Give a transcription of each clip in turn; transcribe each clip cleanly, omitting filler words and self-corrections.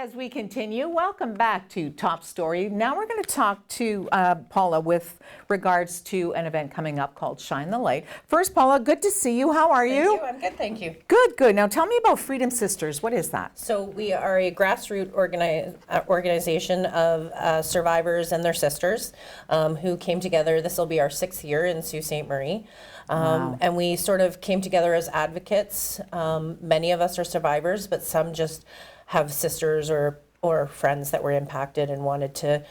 As we continue, welcome back to Top Story. Now we're going to talk to Paula with regards to an event coming up called Shine the Light. First, Paula, good to see you. How are you? Thank you. I'm good, thank you. Good, good. Now tell me about Freedom Sisters. What is that? So we are a grassroots organization of survivors and their sisters who came together. This will be our 6th year in Sault Ste. Marie. Wow. And we sort of came together as advocates. Many of us are survivors, but some just have sisters or friends that were impacted and wanted to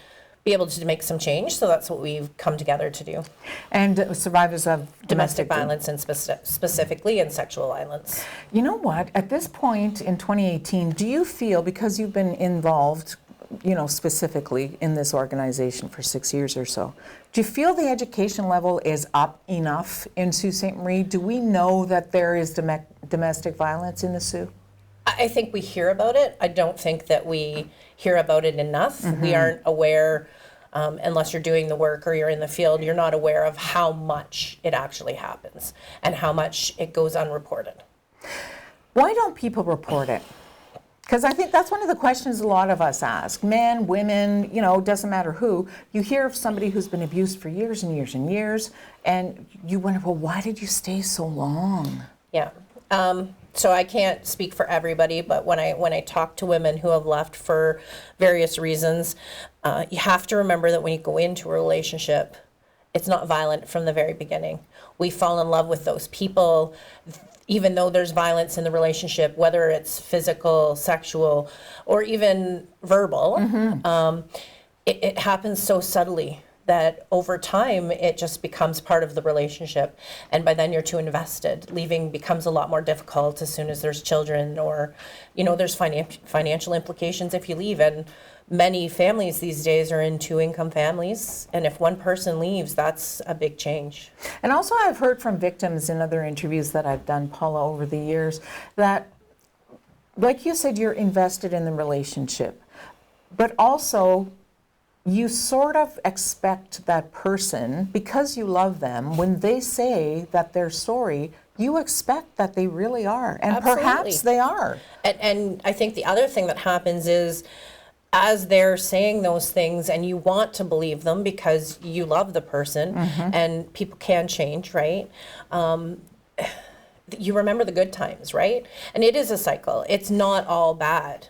be able to make some change. So that's what we've come together to do. And survivors of Domestic violence and specifically in sexual violence. You know what? At this point in 2018, do you feel, because you've been involved, you know, specifically in this organization for 6 years or so, do you feel the education level is up enough in Sault Ste. Marie? Do we know that there is domestic violence in the Sioux? I think we hear about it. I don't think that we hear about it enough. Mm-hmm. We aren't aware, unless you're doing the work or you're in the field, you're not aware of how much it actually happens and how much it goes unreported. Why don't people report it? Because I think that's one of the questions a lot of us ask. Men, women, you know, doesn't matter who. You hear of somebody who's been abused for years and years and years, and you wonder, well, why did you stay so long? Yeah. So I can't speak for everybody, but when I talk to women who have left for various reasons, you have to remember that when you go into a relationship, it's not violent from the very beginning. We fall in love with those people, even though there's violence in the relationship, whether it's physical, sexual, or even verbal. Mm-hmm. It happens so subtly that over time it just becomes part of the relationship, and by then you're too invested. Leaving becomes a lot more difficult as soon as there's children, or there's financial implications if you leave, and many families these days are in 2-income families, and if one person leaves, that's a big change. And also I've heard from victims in other interviews that I've done, Paula, over the years, that, like you said, you're invested in the relationship, but also you sort of expect that person, because you love them, when they say that they're sorry, you expect that they really are. And Absolutely. Perhaps they are. And I think the other thing that happens is, as they're saying those things and you want to believe them because you love the person, mm-hmm. and people can change, right? You remember the good times, right? And it is a cycle. It's not all bad.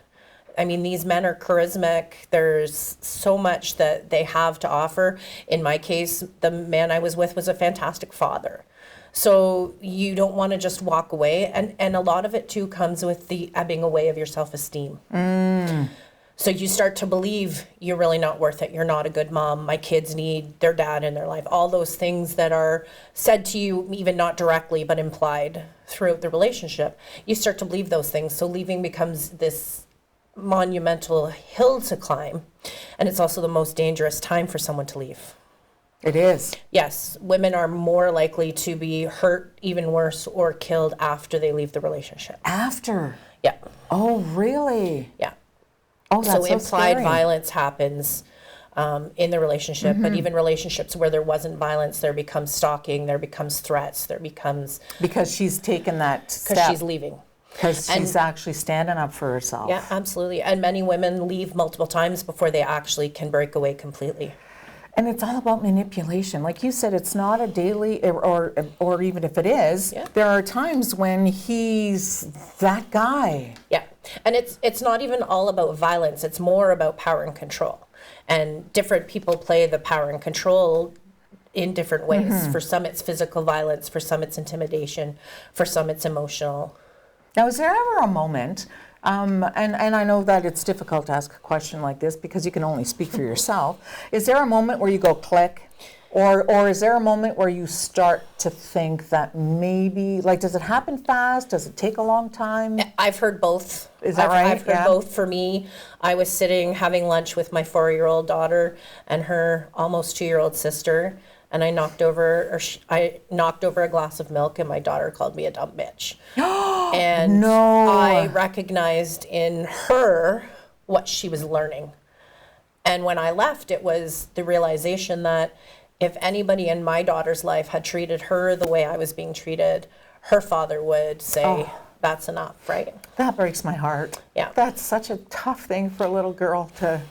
I mean, these men are charismatic. There's so much that they have to offer. In my case, the man I was with was a fantastic father. So you don't want to just walk away. And a lot of it, too, comes with the ebbing away of your self-esteem. Mm. So you start to believe you're really not worth it. You're not a good mom. My kids need their dad in their life. All those things that are said to you, even not directly, but implied throughout the relationship. You start to believe those things. So leaving becomes this monumental hill to climb, and it's also the most dangerous time for someone to leave. It is. Yes, women are more likely to be hurt, even worse, or killed after they leave the relationship. After? Yeah. Oh, really? Yeah. Oh, that's so implied scary. Violence happens in the relationship, mm-hmm. but even relationships where there wasn't violence, there becomes stalking, there becomes threats, there becomes... Because she's taken that step. Because she's leaving. Because she's actually standing up for herself. Yeah, absolutely. And many women leave multiple times before they actually can break away completely. And it's all about manipulation. Like you said, it's not a daily, or even if it is, yeah. There are times when he's that guy. Yeah, and it's not even all about violence. It's more about power and control. And different people play the power and control in different ways. Mm-hmm. For some, it's physical violence. For some, it's intimidation. For some, it's emotional. Now, is there ever a moment, and I know that it's difficult to ask a question like this because you can only speak for yourself, is there a moment where you go click? Or is there a moment where you start to think that maybe, like, does it happen fast? Does it take a long time? I've heard both. Is that right? I've heard both. For me, I was sitting having lunch with my 4-year-old daughter and her almost 2-year-old sister, and I knocked over a glass of milk, and my daughter called me a dumb bitch. And no. I recognized in her what she was learning. And when I left, it was the realization that if anybody in my daughter's life had treated her the way I was being treated, her father would say, that's enough, right? That breaks my heart. Yeah. That's such a tough thing for a little girl to,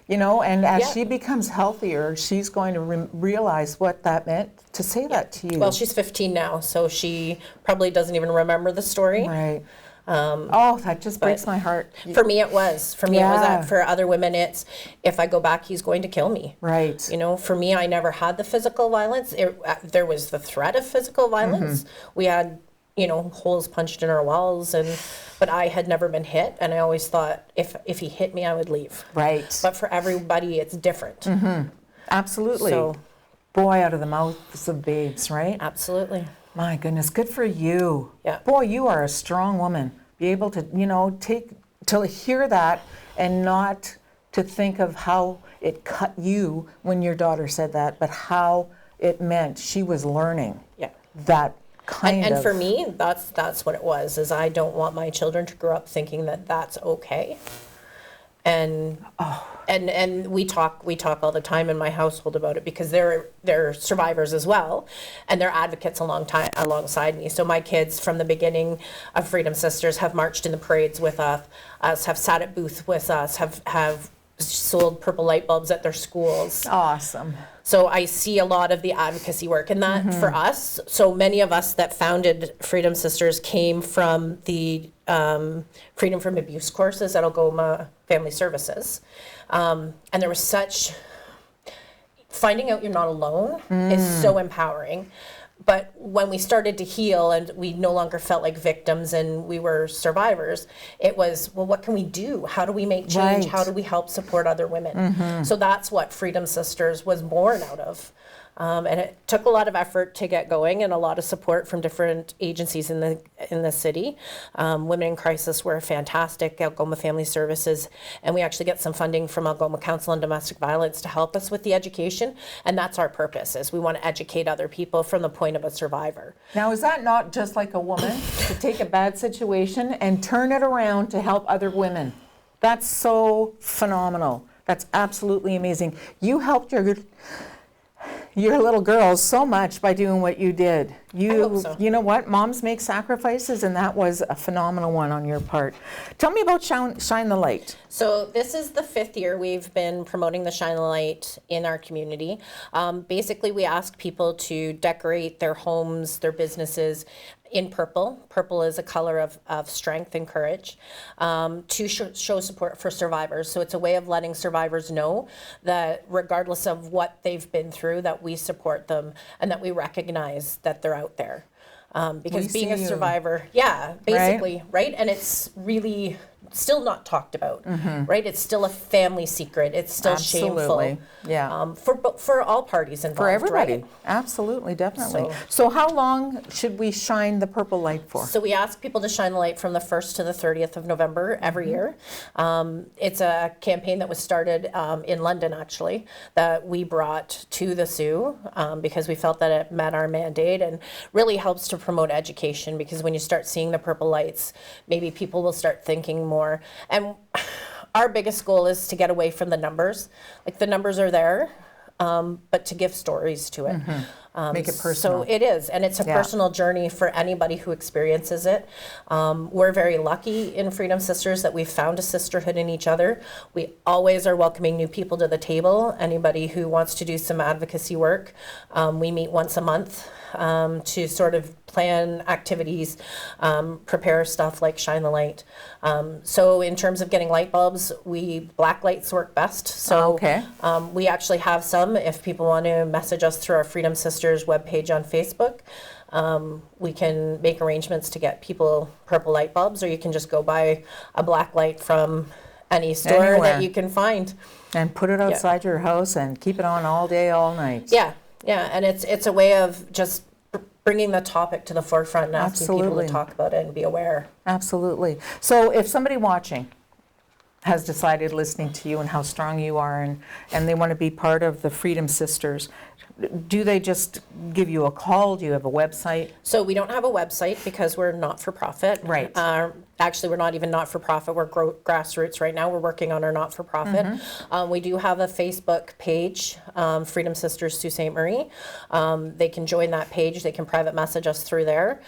and as Yeah. she becomes healthier, she's going to realize what that meant to say that to you. Well, she's 15 now, so she probably doesn't even remember the story. Right. Oh, that just breaks my heart. For me, it was. For me, it was Yeah. that. For other women, it's, if I go back, he's going to kill me. Right. For me, I never had the physical violence. There was the threat of physical violence. We had, holes punched in our walls, but I had never been hit, and I always thought if he hit me, I would leave. Right. But for everybody, it's different. Absolutely. So, Boy out of the mouths of babes, right? absolutely. My goodness, good for you. Yeah. Boy, you are a strong woman. Be able to, to hear that and not to think of how it cut you when your daughter said that, but how it meant she was learning Yeah. that kind of. And for me, that's what it was, is I don't want my children to grow up thinking that that's okay. And we talk all the time in my household about it, because they're survivors as well, and they're advocates alongside me. So my kids from the beginning of Freedom Sisters have marched in the parades with us, have sat at booths with us, have sold purple light bulbs at their schools. Awesome. So I see a lot of the advocacy work, and that for us, so many of us that founded Freedom Sisters came from the Freedom from Abuse courses at Algoma Family Services. And there was finding out you're not alone is so empowering. But when we started to heal and we no longer felt like victims and we were survivors, it was, well, what can we do? How do we make change? Right. How do we help support other women? So that's what Freedom Sisters was born out of. And it took a lot of effort to get going, and a lot of support from different agencies in the city. Women in Crisis were fantastic, Algoma Family Services, and we actually get some funding from Algoma Council on Domestic Violence to help us with the education. And that's our purpose, is we want to educate other people from the point of a survivor. Now, is that not just like a woman to take a bad situation and turn it around to help other women? That's so phenomenal. That's absolutely amazing. You helped your little girls so much by doing what you did. hope so. You know what? Moms make sacrifices, and that was a phenomenal one on your part. Tell me about Shine the Light. So this is the 5th year we've been promoting the Shine the Light in our community. Basically, we ask people to decorate their homes, their businesses in purple. Purple is a color of strength and courage, to show support for survivors. So it's a way of letting survivors know that regardless of what they've been through, that we support them and that we recognize that they're out there. Because being a survivor, basically, right? And it's really still not talked about, right? It's still a family secret. It's still Absolutely. shameful. Yeah. For all parties involved, For everybody. right? Absolutely, definitely. So- So how long should we shine the purple light for? So we ask people to shine the light from the 1st to the 30th of November every year. It's a campaign that was started in London, actually, that we brought to the Sioux because we felt that it met our mandate and really helps to promote education, because when you start seeing the purple lights, maybe people will start thinking more. And our biggest goal is to get away from the numbers. Like, the numbers are there, but to give stories to it. Make it personal. So it is, and it's a personal journey for anybody who experiences it. We're very lucky in Freedom Sisters that we've found a sisterhood in each other. We always are welcoming new people to the table, anybody who wants to do some advocacy work. We meet once a month to sort of plan activities, prepare stuff like Shine the Light. So in terms of getting light bulbs, black lights work best. So Okay. we actually have some. If people want to message us through our Freedom Sisters webpage on Facebook, we can make arrangements to get people purple light bulbs, or you can just go buy a black light from any store Anywhere. that you can find. And put it outside your house and keep it on all day, all night. Yeah, and it's a way of just bringing the topic to the forefront and asking people Absolutely. to talk about it and be aware. Absolutely. So if somebody watching has decided, listening to you and how strong you are, and they want to be part of the Freedom Sisters, do they just give you a call? Do you have a website? So we don't have a website because we're not-for-profit. Right. Actually, we're not even not-for-profit. We're grassroots right now. We're working on our not-for-profit. We do have a Facebook page, Freedom Sisters Sault Ste. Marie. They can join that page. They can private message us through there.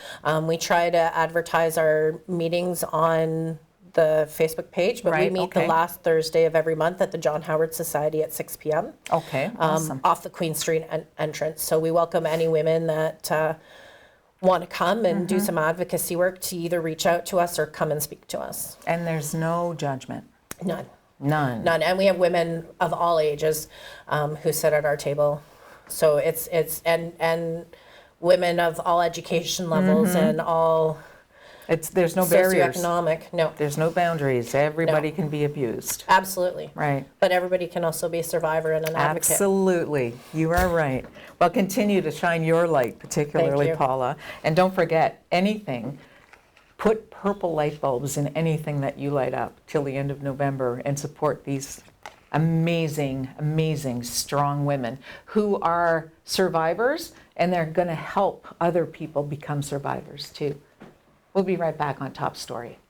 We try to advertise our meetings on the Facebook page, but we Right, meet okay. the last Thursday of every month at the John Howard Society at 6 p.m. Okay, awesome. Off the Queen Street entrance. So we welcome any women that want to come and do some advocacy work to either reach out to us or come and speak to us. And there's no judgment? None. None? And we have women of all ages who sit at our table. So it's and women of all education levels and all There's no barriers. socioeconomic. No, There's no boundaries. Everybody can be abused. absolutely. Right. But everybody can also be a survivor and an advocate. Absolutely. You are right. Well, continue to shine your light, particularly, Thank you. Paula. And don't forget, put purple light bulbs in anything that you light up till the end of November and support these amazing, amazing, strong women who are survivors, and they're going to help other people become survivors too. We'll be right back on Top Story.